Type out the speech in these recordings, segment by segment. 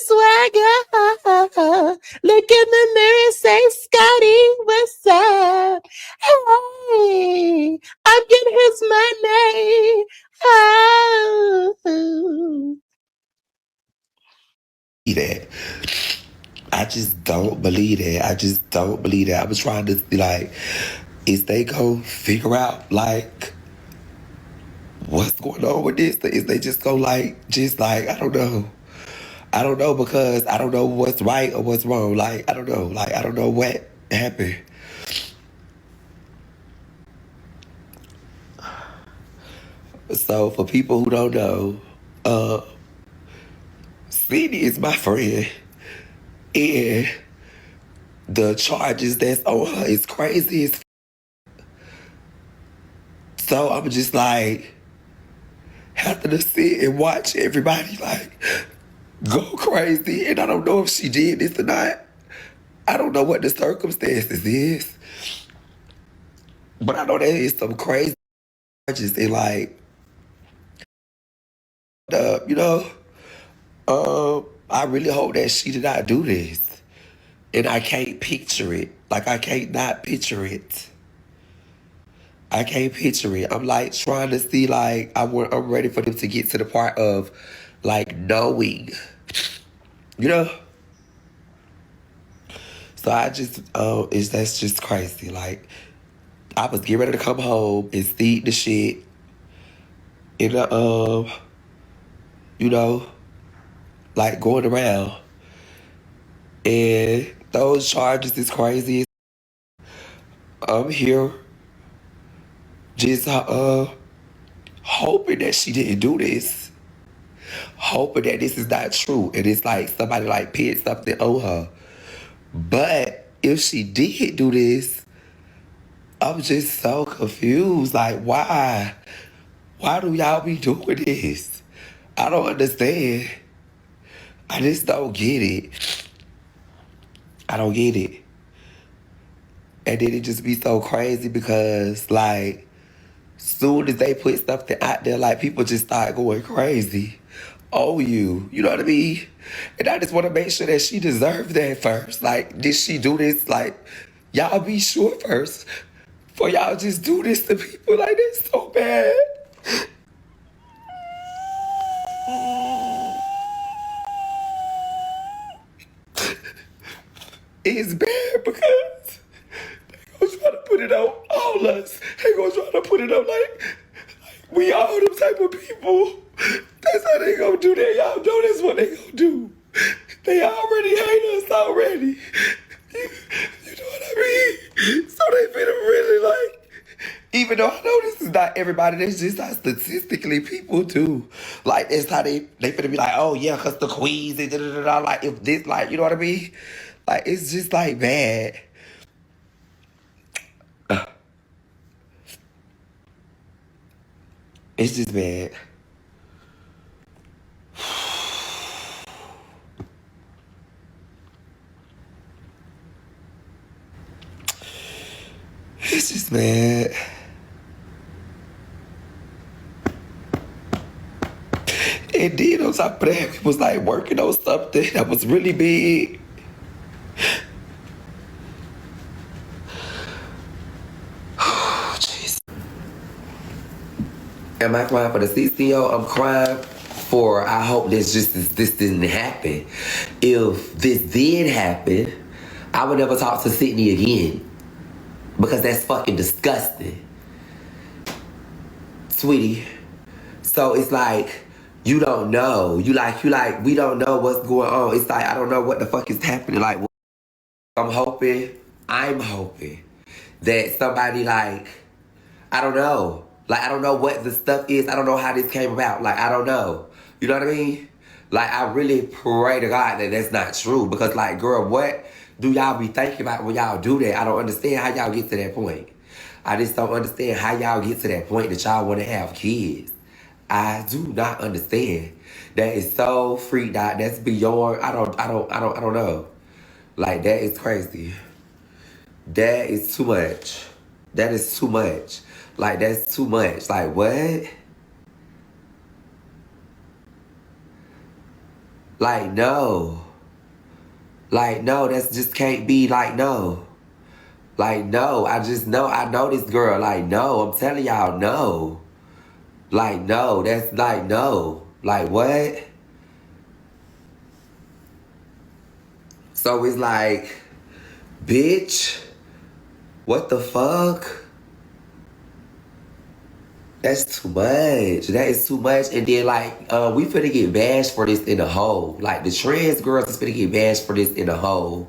swagger. Look in the mirror and say, Scotty, what's up? Hey, I'm getting his money. Oh. That. I just don't believe that. I just don't believe that. I was trying to be like, is they go figure out like what's going on with this? Is they just go like, just like, I don't know. I don't know because I don't know what's right or what's wrong. Like, I don't know. Like, I don't know what happened. So for people who don't know, Sidney is my friend. And the charges that's on her is crazy as so I'm just like having to sit and watch everybody like go crazy. And I don't know if she did this or not. I don't know what the circumstances is. But I know there is some crazy charges and like you know, I really hope that she did not do this. And I can't picture it. Like I can't not picture it. I can't picture it. I'm like trying to see like I'm ready for them to get to the part of like knowing. You know? So I just that's just crazy. Like I was getting ready to come home and see the shit in the you know, like going around. And those charges is crazy. I'm here just hoping that she didn't do this. Hoping that this is not true. And it's like somebody like pinned something on her. But if she did do this, I'm just so confused. Like, why? Why do y'all be doing this? I don't understand. I just don't get it. I don't get it. And then it just be so crazy because, like, soon as they put something out there, like, people just start going crazy. Oh, you know what I mean? And I just want to make sure that she deserved that first. Like, did she do this? Like, y'all be sure first. For y'all just do this to people like this so bad. It's bad because they gonna try to put it on all us. They gonna try to put it on like we all them type of people. That's how they gonna do that. Y'all know that's what they gonna do. They already hate us already. You know what I mean? So they finna really like, even though I know this is not everybody, that's just how statistically people do. Like, that's how they finna be like, oh yeah, cause the queens and da-da-da-da. Like, if this, like, you know what I mean? Like, it's just like bad. It's just bad. It's just bad. And then on top of that, we was like working on something that was really big. Oh, jeez. Am I crying for the CCO? I'm crying for, I hope this didn't happen. If this did happen, I would never talk to Sidney again. Because that's fucking disgusting. Sweetie. So it's like, you don't know. You like, we don't know what's going on. It's like, I don't know what the fuck is happening. Like, I'm hoping that somebody like, I don't know. Like, I don't know what the stuff is. I don't know how this came about. Like, I don't know. You know what I mean? Like, I really pray to God that that's not true. Because, like, girl, what do y'all be thinking about when y'all do that? I don't understand how y'all get to that point. I just don't understand how y'all get to that point that y'all want to have kids. I do not understand. That is so freaked out. That's beyond, I don't know. Like, that is crazy. That is too much. That is too much. Like, that's too much. Like, what? Like, no. Like, no, that's just can't be. Like, no. Like, no, I just know, I know this girl. Like, no, I'm telling y'all, no. Like, no, that's like, no. Like, what? So it's like, bitch, what the fuck? That's too much. That is too much. And then, like, we finna get bashed for this in a hole. Like, the trans girls is finna get bashed for this in a hole.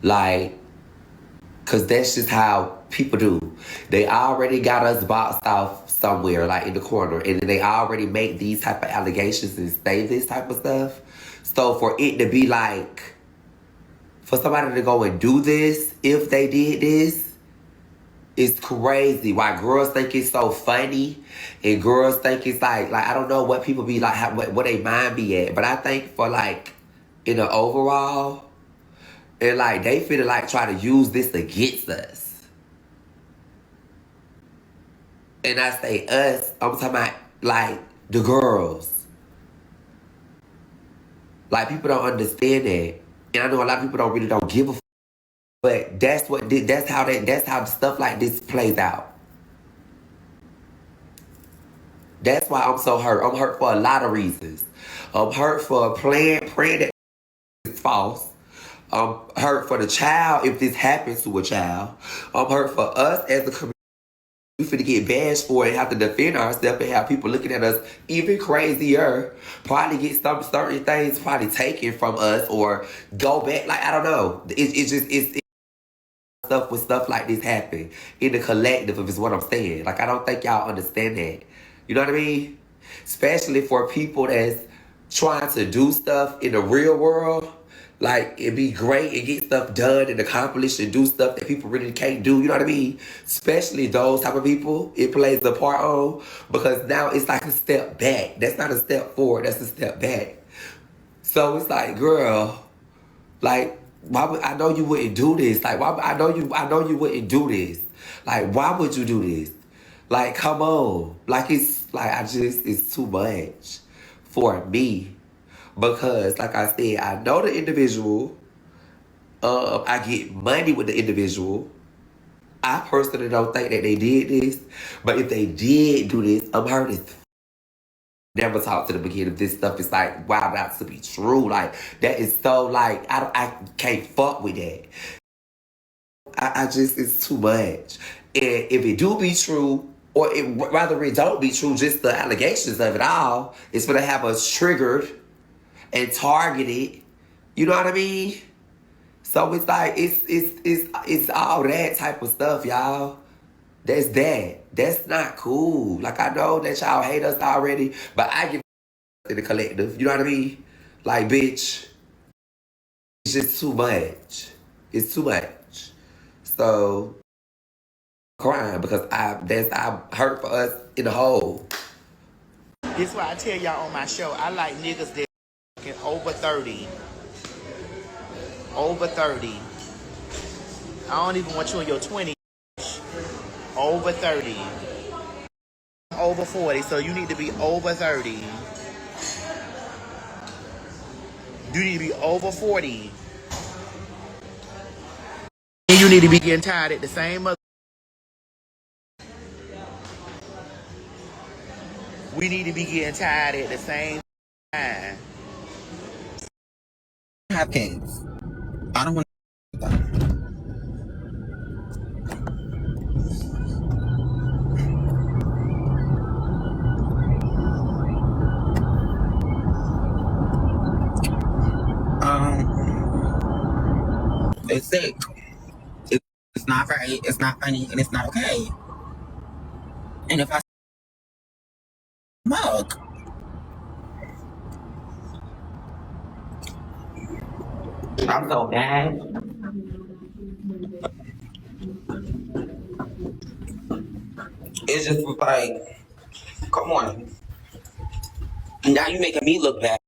Like, because that's just how people do. They already got us boxed off somewhere, like in the corner. And then they already make these type of allegations and say this type of stuff. So for it to be like, for somebody to go and do this, if they did this, it's crazy. Why girls think it's so funny, and girls think it's like I don't know what people be like, how, what they mind be at. But I think for like in the overall, and like they feel like try to use this against us. And I say us, I'm talking about like the girls. Like people don't understand that, and I know a lot of people don't give a. But that's how stuff like this plays out. That's why I'm so hurt. I'm hurt for a lot of reasons. I'm hurt for praying that it's false. I'm hurt for the child if this happens to a child. I'm hurt for us as a community. We finna get bashed for it and have to defend ourselves and have people looking at us even crazier. Probably get some certain things probably taken from us or go back. Like, I don't know. It's stuff with stuff like this happen in the collective is what I'm saying. Like, I don't think y'all understand that. You know what I mean? Especially for people that's trying to do stuff in the real world. Like, it'd be great and get stuff done and accomplished and do stuff that people really can't do. You know what I mean? Especially those type of people, it plays a part on. Because now it's like a step back. That's not a step forward. That's a step back. So it's like, girl, like, why would I know you wouldn't do this? Like, why I know you wouldn't do this. Like, why would you do this? Like, come on. Like, it's too much for me. Because, like I said, I know the individual. I get money with the individual. I personally don't think that they did this. But if they did do this, I'm hurt as never talk to them again if this stuff is like wild out to be true. Like, that is so like I can't fuck with that. I just, it's too much. And if it do be true, or rather it don't be true, just the allegations of it all, it's gonna have us triggered and targeted. You know what I mean? So it's like it's all that type of stuff, y'all. That's not cool. Like, I know that y'all hate us already, but I give in the collective. You know what I mean? Like, bitch, it's just too much. It's too much. So, crying because I'm hurt for us in the whole. This is why I tell y'all on my show, I like niggas that fucking over 30. Over 30. I don't even want you in your 20s. Over 30. Over 40, so you need to be over 30. You need to be over 40. And you need to be getting tired at the same mother. We need to be getting tired at the same time. Have kids. I don't want to. It's sick. It's not right. It's not funny, and it's not okay. And if I smoke, I'm so mad. It's just like, come on. Now you making me look bad.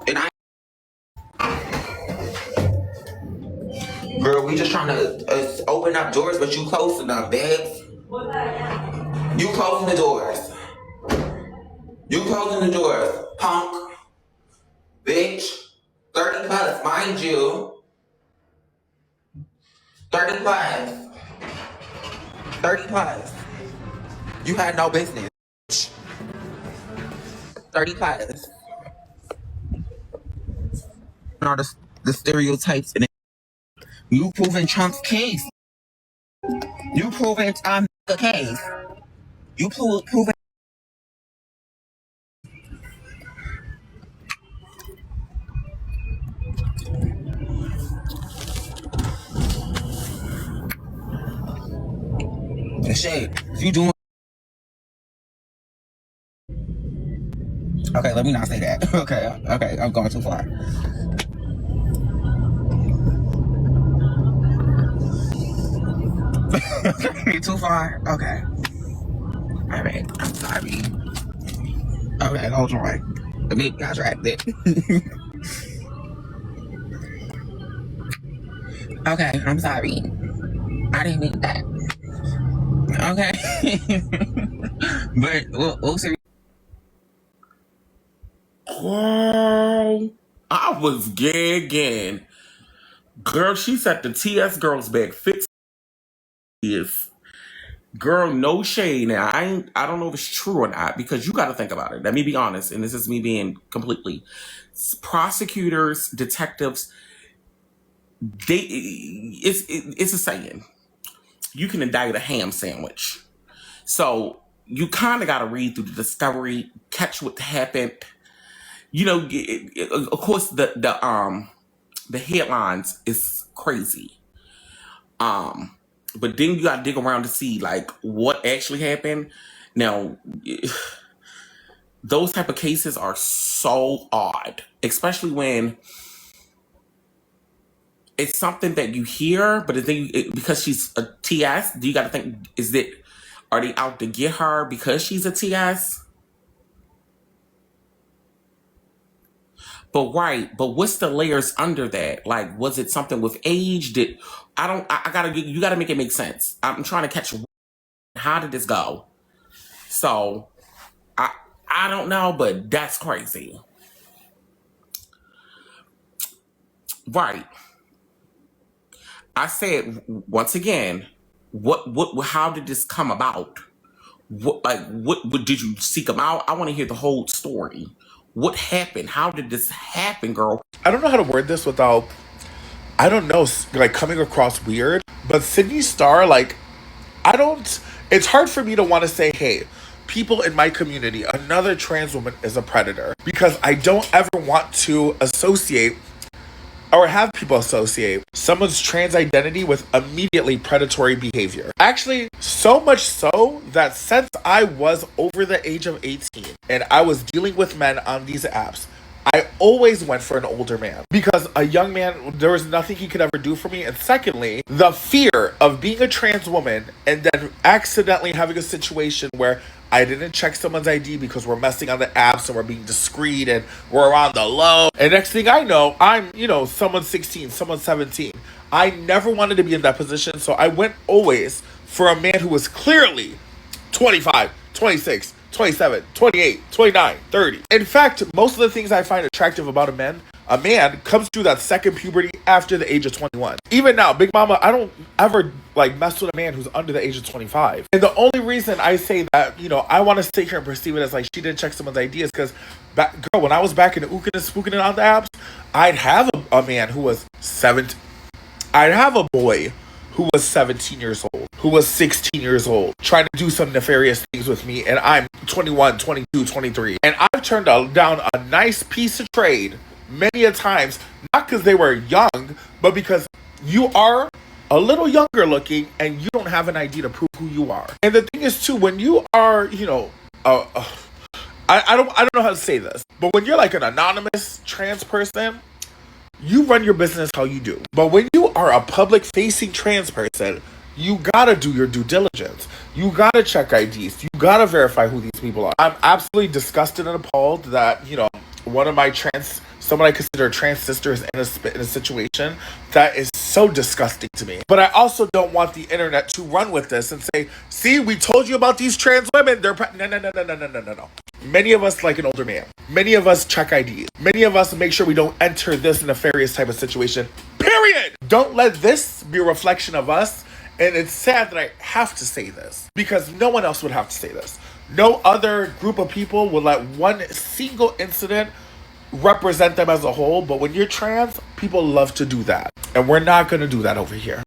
And I, girl, we just trying to open up doors, but you closing them, babes. You closing the doors. You closing the doors, punk. bitch. 30 plus, mind you. 30 plus. 30 plus. You had no business. 30 plus. All the stereotypes and you proving Trump's case. You proving the case. You proving the shit. You doing okay, let me not say that. Okay, I'm going too far. Too far? Okay. Alright, I'm sorry. Okay, hold on. Let me contract it. Okay, I'm sorry. I didn't mean that. Okay. But we'll see. Girl, I was gagging. Girl, she said the TS girls back 50 years. Girl, no shade. Now I don't know if it's true or not, because you got to think about it. Let me be honest, and this is me being completely prosecutors, detectives. It's a saying. You can indict a ham sandwich. So you kind of got to read through the discovery, catch what happened. You know, of course, the headlines is crazy. But then you got to dig around to see like what actually happened. Now, those type of cases are so odd, especially when it's something that you hear, but then because she's a TS, do you got to think, are they out to get her because she's a TS? But right, but what's the layers under that? Like, was it something with age? You gotta make it make sense. I'm trying to catch, how did this go? So, I don't know, but that's crazy. Right. I said, once again, how did this come about? What did you seek them out? I want to hear the whole story. What happened? How did this happen, girl? I don't know how to word this without, I don't know, like coming across weird. But Sidney Starr, like, I don't, it's hard for me to want to say, hey, people in my community, another trans woman is a predator. Because I don't ever want to associate or have people associate someone's trans identity with immediately predatory behavior. Actually, so much so that since I was over the age of 18 and I was dealing with men on these apps, I always went for an older man because a young man, there was nothing he could ever do for me. And secondly, the fear of being a trans woman and then accidentally having a situation where I didn't check someone's ID because we're messing on the apps and we're being discreet and we're on the low. And next thing I know, I'm, someone's 16, someone's 17. I never wanted to be in that position. So I went always for a man who was clearly 25, 26, 27, 28, 29, 30. In fact, most of the things I find attractive about a man comes through that second puberty after the age of 21. Even now, Big Mama, I don't ever mess with a man who's under the age of 25. And the only reason I say that, I want to sit here and perceive it as like she didn't check someone's ideas because, girl, when I was back in the ooking and spooking it on the apps, I'd have a man who was 17. I'd have a boy who was 17 years old, who was 16 years old, trying to do some nefarious things with me, and I'm 21, 22, 23. And I've turned down a nice piece of trade many a times, not because they were young, but because you are a little younger looking and you don't have an ID to prove who you are. And the thing is too, when you are, I don't know how to say this, but when you're like an anonymous trans person, you run your business how you do. But when you are a public facing trans person, you gotta do your due diligence. You gotta check IDs. You gotta verify who these people are. I'm absolutely disgusted and appalled that, one of my trans someone I consider trans sisters in a situation, that is so disgusting to me. But I also don't want the internet to run with this and say, see, we told you about these trans women. No, no, no, no, no, no, no, no, no. Many of us like an older man. Many of us check IDs. Many of us make sure we don't enter this nefarious type of situation. Period. Don't let this be a reflection of us. And it's sad that I have to say this because no one else would have to say this. No other group of people will let one single incident represent them as a whole. But when you're trans, people love to do that. And we're not going to do that over here.